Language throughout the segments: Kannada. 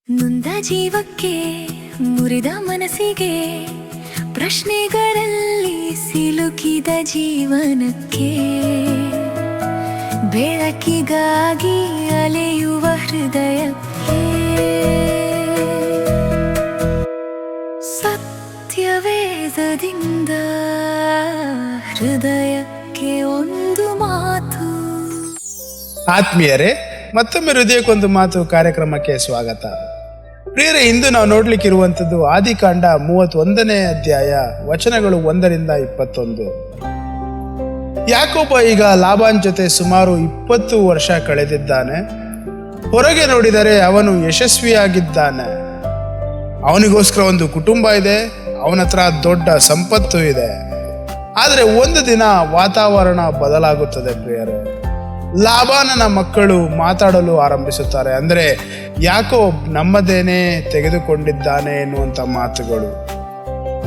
ನೊಂದ ಜೀವಕ್ಕೆ ಮುರಿದ ಮನಸ್ಸಿಗೆ ಪ್ರಶ್ನೆಗಳಲ್ಲಿ ಸಿಲುಕಿದ ಜೀವನಕ್ಕೆ ಬೆಳಕಿಗಾಗಿ ಅಲೆಯುವ ಹೃದಯಕ್ಕೆ ಸತ್ಯವೇದದಿಂದ ಹೃದಯಕ್ಕೆ ಒಂದು ಮಾತು. ಆತ್ಮೀಯರೇ, ಮತ್ತೊಮ್ಮೆ ಹೃದಯಕ್ಕೊಂದು ಮಾತು ಕಾರ್ಯಕ್ರಮಕ್ಕೆ ಸ್ವಾಗತ. ಪ್ರಿಯರೇ, ಇಂದು ನಾವು ನೋಡ್ಲಿಕ್ಕಿರುವಂಥದ್ದು ಆದಿಕಾಂಡ 31ನೇ ಅಧ್ಯಾಯ, ವಚನಗಳು 1ರಿಂದ 21. ಯಾಕೋಬ ಈಗ ಲಾಬಾನ್ ಜೊತೆ ಸುಮಾರು 20 ವರ್ಷ ಕಳೆದಿದ್ದಾನೆ. ಹೊರಗೆ ನೋಡಿದರೆ ಅವನು ಯಶಸ್ವಿಯಾಗಿದ್ದಾನೆ. ಅವನಿಗೋಸ್ಕರ ಒಂದು ಕುಟುಂಬ ಇದೆ, ಅವನ ಹತ್ರ ದೊಡ್ಡ ಸಂಪತ್ತು ಇದೆ. ಆದರೆ ಒಂದು ದಿನ ವಾತಾವರಣ ಬದಲಾಗುತ್ತದೆ ಪ್ರಿಯರೇ. ಲಾಬಾನನ ಮಕ್ಕಳು ಮಾತಾಡಲು ಆರಂಭಿಸುತ್ತಾರೆ. ಅಂದರೆ ಯಾಕೋಬ್ ನಮ್ಮದೇನೆ ತೆಗೆದುಕೊಂಡಿದ್ದಾನೆ ಎನ್ನುವಂಥ ಮಾತುಗಳು.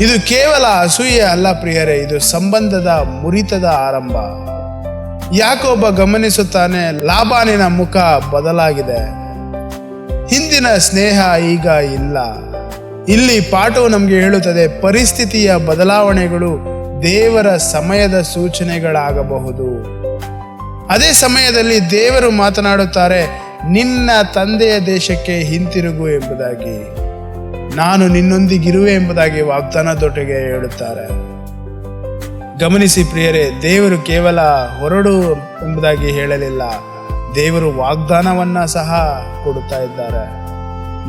ಇದು ಕೇವಲ ಅಸೂಯೆ ಅಲ್ಲ ಪ್ರಿಯರೇ, ಇದು ಸಂಬಂಧದ ಮುರಿತದ ಆರಂಭ. ಯಾಕೋಬ ಗಮನಿಸುತ್ತಾನೆ, ಲಾಬಾನಿನ ಮುಖ ಬದಲಾಗಿದೆ. ಹಿಂದಿನ ಸ್ನೇಹ ಈಗ ಇಲ್ಲ. ಇಲ್ಲಿ ಪಾಠವು ನಮಗೆ ಹೇಳುತ್ತದೆ, ಪರಿಸ್ಥಿತಿಯ ಬದಲಾವಣೆಗಳು ದೇವರ ಸಮಯದ ಸೂಚನೆಗಳಾಗಬಹುದು. ಅದೇ ಸಮಯದಲ್ಲಿ ದೇವರು ಮಾತನಾಡುತ್ತಾರೆ, ನಿನ್ನ ತಂದೆಯ ದೇಶಕ್ಕೆ ಹಿಂತಿರುಗು ಎಂಬುದಾಗಿ, ನಾನು ನಿನ್ನೊಂದಿಗಿರುವೆ ಎಂಬುದಾಗಿ ವಾಗ್ದಾನದೊಟ್ಟಿಗೆ ಹೇಳುತ್ತಾರೆ. ಗಮನಿಸಿ ಪ್ರಿಯರೇ, ದೇವರು ಕೇವಲ ಹೊರಡು ಎಂಬುದಾಗಿ ಹೇಳಲಿಲ್ಲ, ದೇವರು ವಾಗ್ದಾನವನ್ನ ಸಹ ಕೊಡುತ್ತಾ ಇದ್ದಾರೆ.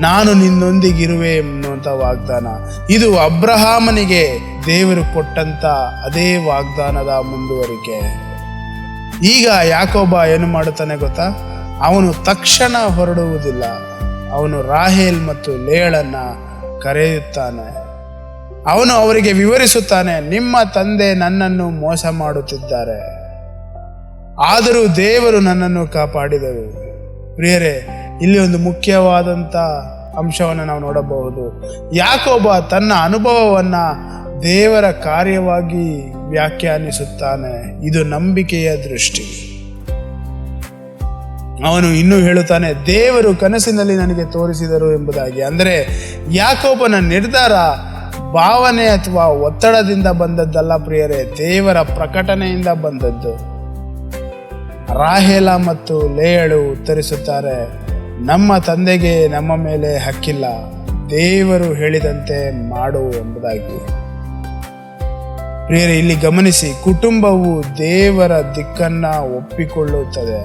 ನಾನು ನಿನ್ನೊಂದಿಗಿರುವೆ ಎನ್ನುವಂಥ ವಾಗ್ದಾನ. ಇದು ಅಬ್ರಹಾಮನಿಗೆ ದೇವರು ಕೊಟ್ಟಂತ ಅದೇ ವಾಗ್ದಾನದ ಮುಂದುವರಿಕೆ. ಈಗ ಯಾಕೋಬ ಏನು ಮಾಡುತ್ತಾನೆ ಗೊತ್ತಾ? ಅವನು ತಕ್ಷಣ ಹೊರಡುವುದಿಲ್ಲ. ಅವನು ರಾಹೇಲ್ ಮತ್ತು ಲೇಳನ್ನ ಕರೆಯುತ್ತಾನೆ. ಅವನು ಅವರಿಗೆ ವಿವರಿಸುತ್ತಾನೆ, ನಿಮ್ಮ ತಂದೆ ನನ್ನನ್ನು ಮೋಸ ಮಾಡುತ್ತಿದ್ದಾರೆ, ಆದರೂ ದೇವರು ನನ್ನನ್ನು ಕಾಪಾಡಿದರು. ಪ್ರಿಯರೇ, ಇಲ್ಲಿ ಒಂದು ಮುಖ್ಯವಾದಂಥ ಅಂಶವನ್ನು ನಾವು ನೋಡಬಹುದು. ಯಾಕೋಬ ತನ್ನ ಅನುಭವವನ್ನ ದೇವರ ಕಾರ್ಯವಾಗಿ ವ್ಯಾಖ್ಯಾನಿಸುತ್ತಾನೆ. ಇದು ನಂಬಿಕೆಯ ದೃಷ್ಟಿ. ಅವನು ಇನ್ನೂ ಹೇಳುತ್ತಾನೆ, ದೇವರು ಕನಸಿನಲ್ಲಿ ನನಗೆ ತೋರಿಸಿದರು ಎಂಬುದಾಗಿ. ಅಂದರೆ ಯಾಕೋಬನ ನಿರ್ಧಾರ ಭಾವನೆ ಅಥವಾ ಒತ್ತಡದಿಂದ ಬಂದದ್ದಲ್ಲ ಪ್ರಿಯರೇ, ದೇವರ ಪ್ರಕಟಣೆಯಿಂದ ಬಂದದ್ದು. ರಾಹೇಲ ಮತ್ತು ಲೇಯಳು ಉತ್ತರಿಸುತ್ತಾರೆ, ನಮ್ಮ ತಂದೆಗೆ ನಮ್ಮ ಮೇಲೆ ಹಕ್ಕಿಲ್ಲ, ದೇವರು ಹೇಳಿದಂತೆ ಮಾಡು ಎಂಬುದಾಗಿ. ಪ್ರಿಯರೇ, ಇಲ್ಲಿ ಗಮನಿಸಿ, ಕುಟುಂಬವು ದೇವರ ದಿಕ್ಕನ್ನ ಒಪ್ಪಿಕೊಳ್ಳುತ್ತದೆ.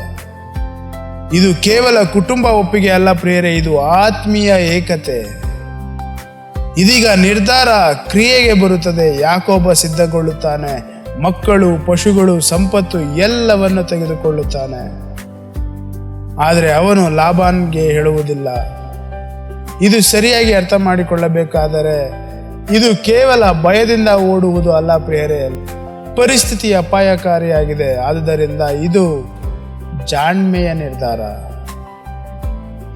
ಇದು ಕೇವಲ ಕುಟುಂಬ ಒಪ್ಪಿಗೆ ಅಲ್ಲ ಪ್ರಿಯರೇ, ಇದು ಆತ್ಮೀಯ ಏಕತೆ. ಇದೀಗ ನಿರ್ಧಾರ ಕ್ರಿಯೆಗೆ ಬರುತ್ತದೆ. ಯಾಕೋಬ ಸಿದ್ಧಗೊಳ್ಳುತ್ತಾನೆ. ಮಕ್ಕಳು, ಪಶುಗಳು, ಸಂಪತ್ತು ಎಲ್ಲವನ್ನು ತೆಗೆದುಕೊಳ್ಳುತ್ತಾನೆ. ಆದರೆ ಅವನು ಲಾಬಾನ್ಗೆ ಹೇಳುವುದಿಲ್ಲ. ಇದು ಸರಿಯಾಗಿ ಅರ್ಥ ಮಾಡಿಕೊಳ್ಳಬೇಕಾದರೆ ಇದು ಕೇವಲ ಭಯದಿಂದ ಓಡುವುದು ಅಲ್ಲ ಪ್ರಿಯರೇ, ಪರಿಸ್ಥಿತಿ ಅಪಾಯಕಾರಿಯಾಗಿದೆ. ಆದುದರಿಂದ ಇದು ಜಾಣ್ಮೆಯ ನಿರ್ಧಾರ.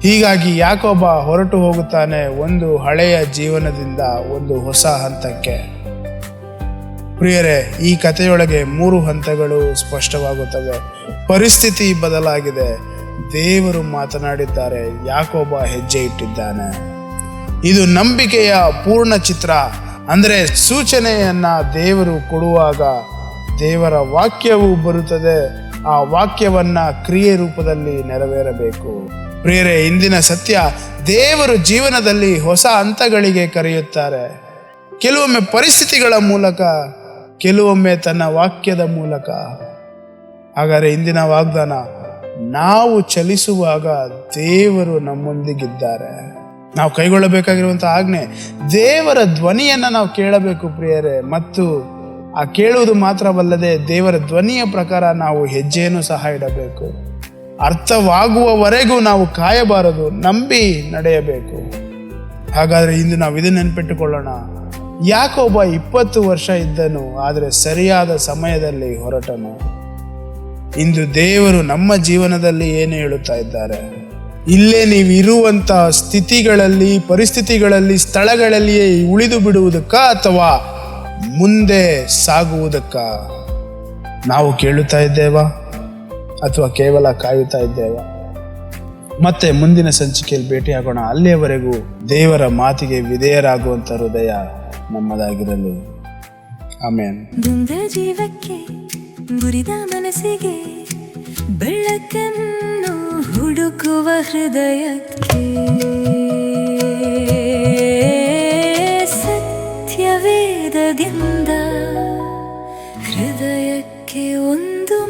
ಹೀಗಾಗಿ ಯಾಕೋಬ ಹೊರಟು ಹೋಗುತ್ತಾನೆ, ಒಂದು ಹಳೆಯ ಜೀವನದಿಂದ ಒಂದು ಹೊಸ ಹಂತಕ್ಕೆ. ಪ್ರಿಯರೇ, ಈ ಕಥೆಯೊಳಗೆ 3 ಹಂತಗಳು ಸ್ಪಷ್ಟವಾಗುತ್ತವೆ. ಪರಿಸ್ಥಿತಿ ಬದಲಾಗಿದೆ, ದೇವರು ಮಾತನಾಡಿದ್ದಾರೆ, ಯಾಕೋಬ ಹೆಜ್ಜೆ ಇಟ್ಟಿದ್ದಾನೆ. ಇದು ನಂಬಿಕೆಯ ಪೂರ್ಣ ಚಿತ್ರ. ಅಂದರೆ ಸೂಚನೆಯನ್ನ ದೇವರು ಕೊಡುವಾಗ ದೇವರ ವಾಕ್ಯವು ಬರುತ್ತದೆ. ಆ ವಾಕ್ಯವನ್ನ ಕ್ರಿಯೆ ರೂಪದಲ್ಲಿ ನೆರವೇರಬೇಕು. ಪ್ರಿಯರೇ, ಇಂದಿನ ಸತ್ಯ, ದೇವರು ಜೀವನದಲ್ಲಿ ಹೊಸ ಹಂತಗಳಿಗೆ ಕರೆಯುತ್ತಾರೆ. ಕೆಲವೊಮ್ಮೆ ಪರಿಸ್ಥಿತಿಗಳ ಮೂಲಕ, ಕೆಲವೊಮ್ಮೆ ತನ್ನ ವಾಕ್ಯದ ಮೂಲಕ. ಹಾಗಾದರೆ ಇಂದಿನ ವಾಗ್ದಾನ, ನಾವು ಚಲಿಸುವಾಗ ದೇವರು ನಮ್ಮೊಂದಿಗಿದ್ದಾರೆ. ನಾವು ಕೈಗೊಳ್ಳಬೇಕಾಗಿರುವಂತಹ ಆಜ್ಞೆ, ದೇವರ ಧ್ವನಿಯನ್ನ ನಾವು ಕೇಳಬೇಕು ಪ್ರಿಯರೇ. ಮತ್ತು ಆ ಕೇಳುವುದು ಮಾತ್ರವಲ್ಲದೆ ದೇವರ ಧ್ವನಿಯ ಪ್ರಕಾರ ನಾವು ಹೆಜ್ಜೆಯನ್ನು ಸಹ ಇಡಬೇಕು. ಅರ್ಥವಾಗುವವರೆಗೂ ನಾವು ಕಾಯಬಾರದು, ನಂಬಿ ನಡೆಯಬೇಕು. ಹಾಗಾದ್ರೆ ಇಂದು ನಾವು ಇದನ್ನು ನೆನಪಿಟ್ಟುಕೊಳ್ಳೋಣ. ಯಾಕೋಬ 20 ವರ್ಷ ಇದ್ದನು, ಆದರೆ ಸರಿಯಾದ ಸಮಯದಲ್ಲಿ ಹೊರಟನು. ಇಂದು ದೇವರು ನಮ್ಮ ಜೀವನದಲ್ಲಿ ಏನು ಹೇಳುತ್ತಾ ಇದ್ದಾರೆ? ಇಲ್ಲೇ ನೀವು ಇರುವಂತ ಸ್ಥಿತಿಗಳಲ್ಲಿ, ಪರಿಸ್ಥಿತಿಗಳಲ್ಲಿ, ಸ್ಥಳಗಳಲ್ಲಿಯೇ ಉಳಿದು ಬಿಡುವುದಕ್ಕ ಅಥವಾ ಮುಂದೆ ಸಾಗುವುದಕ್ಕ ನಾವು ಕೇಳುತ್ತಾ ಇದ್ದೇವಾ ಅಥವಾ ಕೇವಲ ಕಾಯುತ್ತಾ ಇದ್ದೇವಾ? ಮತ್ತೆ ಮುಂದಿನ ಸಂಚಿಕೆಯಲ್ಲಿ ಭೇಟಿಯಾಗೋಣ. ಅಲ್ಲಿಯವರೆಗೂ ದೇವರ ಮಾತಿಗೆ ವಿಧೇಯರಾಗುವಂಥ ಹೃದಯ ನಮ್ಮದಾಗಿರಲಿ. ಆಮೇನ್. ನೊಂದ ಜೀವಕ್ಕೆ ಮುರಿದ ಮನಸ್ಸಿಗೆ ಬೆಳಕನ್ನು ಹುಡುಕುವ ಹೃದಯಕ್ಕೆ ಸತ್ಯವೇದದಿಂದ ಹೃದಯಕ್ಕೆ ಒಂದು